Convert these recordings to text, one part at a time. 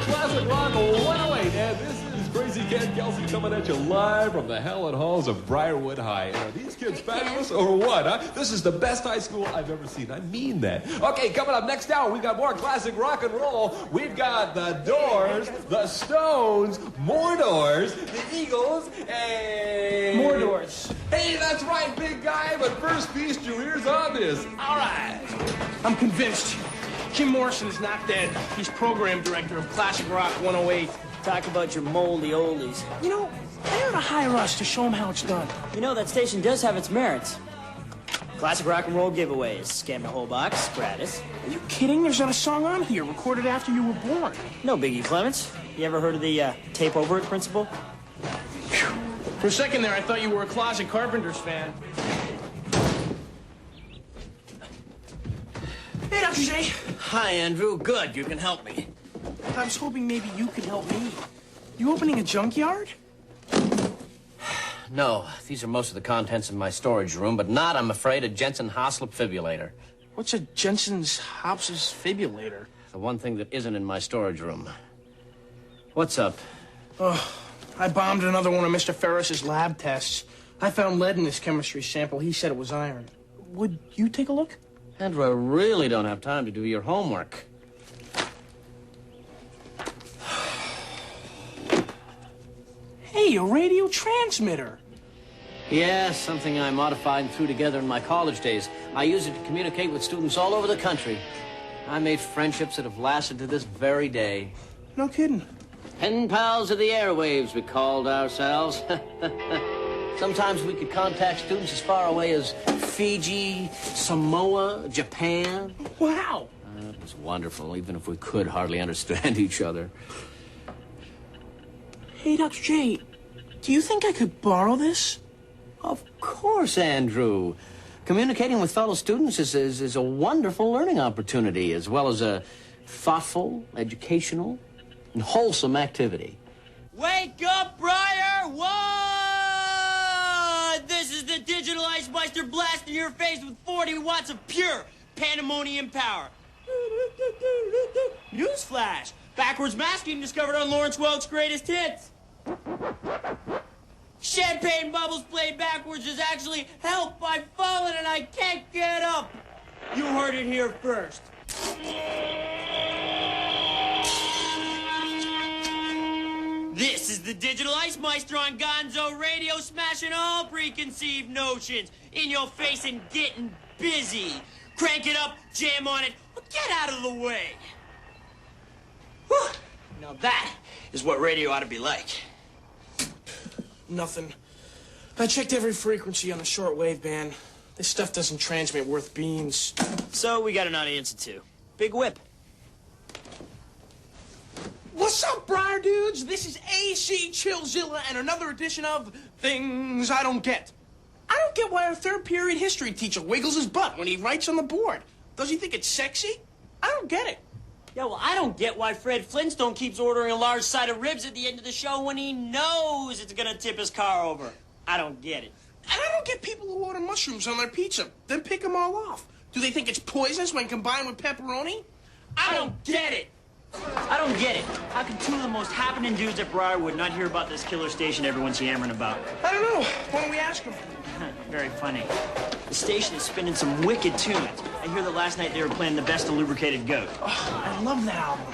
Classic Rock 108, and this is Crazy Ken Kelsey coming at you live from the hallowed halls of Briarwood High. Are these kids fabulous or what, huh? This is the best high school I've ever seen. I mean that. Okay, coming up next hour, we've got more classic rock and roll. We've got the Doors, the Stones, more Doors, the Eagles, and... More Doors. Hey, that's right, big guy, but first feast your ears on this. All right. I'm convinced. Jim Morrison is not dead. He's program director of Classic Rock 108. Talk about your moldy oldies. You know, I ought to hire us to show him how it's done. You know, that station does have its merits. Classic rock and roll giveaways. Scam the whole box, gratis. Are you kidding? There's not a song on here recorded after you were born. No biggie, Clements. You ever heard of the tape over it principle? Whew. For a second there, I thought you were a closet Carpenters fan. Hey, Dr. J. Hi, Andrew. Good. You can help me. I was hoping maybe you could help me. You opening a junkyard? No, these are most of the contents of my storage room, but not, I'm afraid, a Jensen Hoslop fibrillator. What's a Jensen's Hops's fibrillator? The one thing that isn't in my storage room. What's up? Oh, I bombed another one of Mr. Ferris's lab tests. I found lead in his chemistry sample. He said it was iron. Would you take a look? Andrew, I really don't have time to do your homework. Hey, a radio transmitter. Yeah, something I modified and threw together in my college days. I use it to communicate with students all over the country. I made friendships that have lasted to this very day. No kidding. Pen pals of the airwaves, we called ourselves. Sometimes we could contact students as far away as Fiji, Samoa, Japan. Wow. It was wonderful, even if we could hardly understand each other. Hey, Dr. J, do you think I could borrow this? Of course, Andrew. Communicating with fellow students is a wonderful learning opportunity, as well as a thoughtful, educational, and wholesome activity. Wake up, Briar! What? This is the Digital Ice Meister blasting your face with 40 watts of pure pandemonium power. Newsflash! Backwards masking discovered on Lawrence Welk's greatest hits. Champagne bubbles played backwards is actually help by falling and I can't get up. You heard it here first. This is the Digital Ice Meister on Gonzo Radio, smashing all preconceived notions in your face and getting busy. Crank it up, jam on it, or get out of the way. Whew. Now that is what radio ought to be like. Nothing. I checked every frequency on the shortwave band. This stuff doesn't transmit worth beans. So we got an audience of two. Big whip. What's up, Briar dudes? This is AC Chillzilla and another edition of Things I Don't Get. I don't get why our third period history teacher wiggles his butt when he writes on the board. Does he think it's sexy? I don't get it. Yeah, well, I don't get why Fred Flintstone keeps ordering a large side of ribs at the end of the show when he knows it's gonna tip his car over. I don't get it. And I don't get people who order mushrooms on their pizza, then pick them all off. Do they think it's poisonous when combined with pepperoni? I don't get it. I don't get it. How can two of the most happening dudes at Briarwood not hear about this killer station everyone's yammering about? I don't know. Why don't we ask them? Very funny. The station is spinning some wicked tunes. I hear that last night they were playing The Best of Lubricated Goat. Oh, I love that album.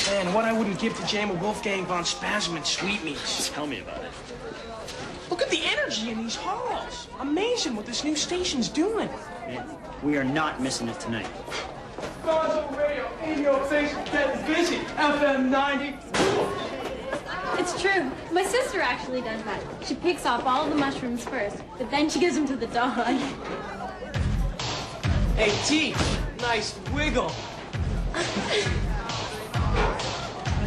Man, what I wouldn't give to jam with Wolfgang von Spasm and Sweetmeats. Tell me about it. Look at the energy in these halls. Amazing what this new station's doing. Man, we are not missing it tonight. Gonzo Radio, in your face, getting busy. FM 90. It's true. My sister actually does that. She picks off all of the mushrooms first, but then she gives them to the dog. Hey, T, nice wiggle. I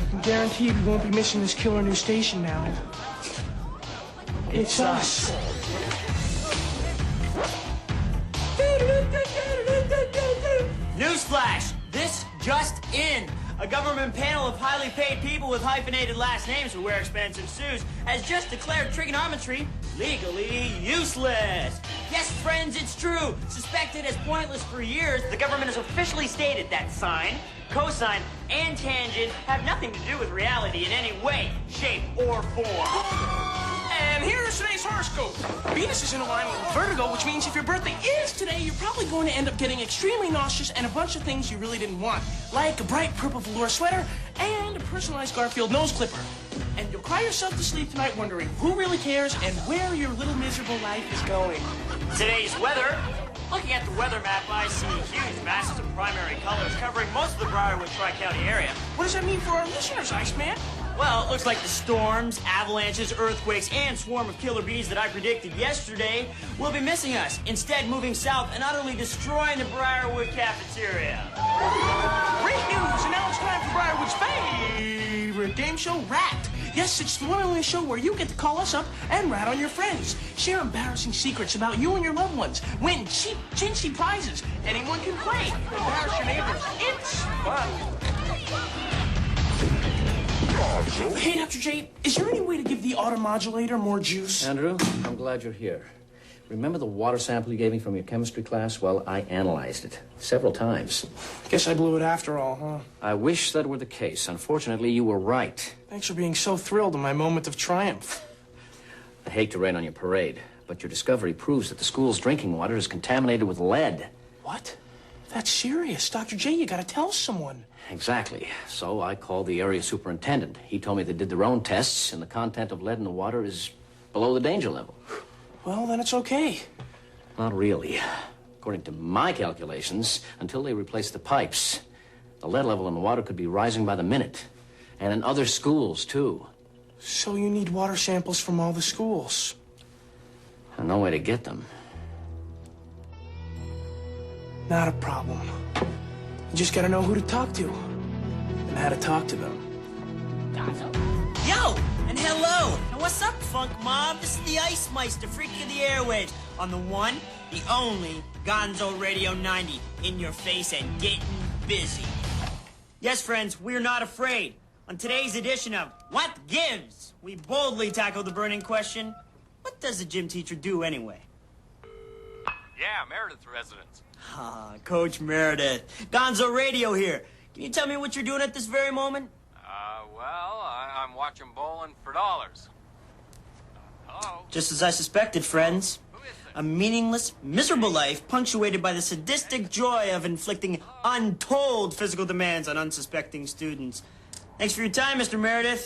can guarantee we won't be missing this killer new station now. It's us. Newsflash! This just in. A government panel of highly paid people with hyphenated last names who wear expensive suits has just declared trigonometry legally useless. Yes, friends, it's true. Suspected as pointless for years, the government has officially stated that sine, cosine, and tangent have nothing to do with reality in any way, shape, or form. And here's today's horoscope. Venus is in alignment with Vertigo, which means if your birthday is today, you're probably going to end up getting extremely nauseous and a bunch of things you really didn't want, like a bright purple velour sweater and a personalized Garfield nose clipper. And you'll cry yourself to sleep tonight wondering who really cares and where your little miserable life is going. Today's weather. Looking at the weather map, I see huge masses of primary colors covering most of the Briarwood Tri-County area. What does that mean for our listeners, Iceman? Well, it looks like the storms, avalanches, earthquakes, and swarm of killer bees that I predicted yesterday will be missing us, instead moving south and utterly destroying the Briarwood cafeteria. Great news! And now it's time for Briarwood's favorite game show, Rat. Yes, it's the one and only show where you get to call us up and rat on your friends. Share embarrassing secrets about you and your loved ones. Win cheap, chintzy prizes. Anyone can play. Embarrass your neighbors. It's fun. Hey, Dr. J, is there any way to give the automodulator more juice? Andrew, I'm glad you're here. Remember the water sample you gave me from your chemistry class? Well, I analyzed it several times. Guess I blew it after all, huh? I wish that were the case. Unfortunately, you were right. Thanks for being so thrilled in my moment of triumph. I hate to rain on your parade, but your discovery proves that the school's drinking water is contaminated with lead. What? That's serious. Dr. J, you gotta tell someone. Exactly. So I called the area superintendent. He told me they did their own tests, and the content of lead in the water is below the danger level. Well, then it's okay. Not really. According to my calculations, until they replace the pipes, the lead level in the water could be rising by the minute. And in other schools, too. So you need water samples from all the schools. And no way to get them. Not a problem. You just gotta know who to talk to. And how to talk to them. Yo, and hello. And what's up, Funk Mob? This is the Ice Meister, freak of the airwaves. On the one, the only Gonzo Radio 90. In your face and getting busy. Yes, friends, we're not afraid. On today's edition of What Gives, we boldly tackle the burning question, what does a gym teacher do anyway? Yeah, Meredith residence. Ah, Coach Meredith. Gonzo Radio here. Can you tell me what you're doing at this very moment? I'm watching bowling for dollars. Hello? Just as I suspected, friends. A meaningless, miserable life punctuated by the sadistic joy of inflicting untold physical demands on unsuspecting students. Thanks for your time, Mr. Meredith.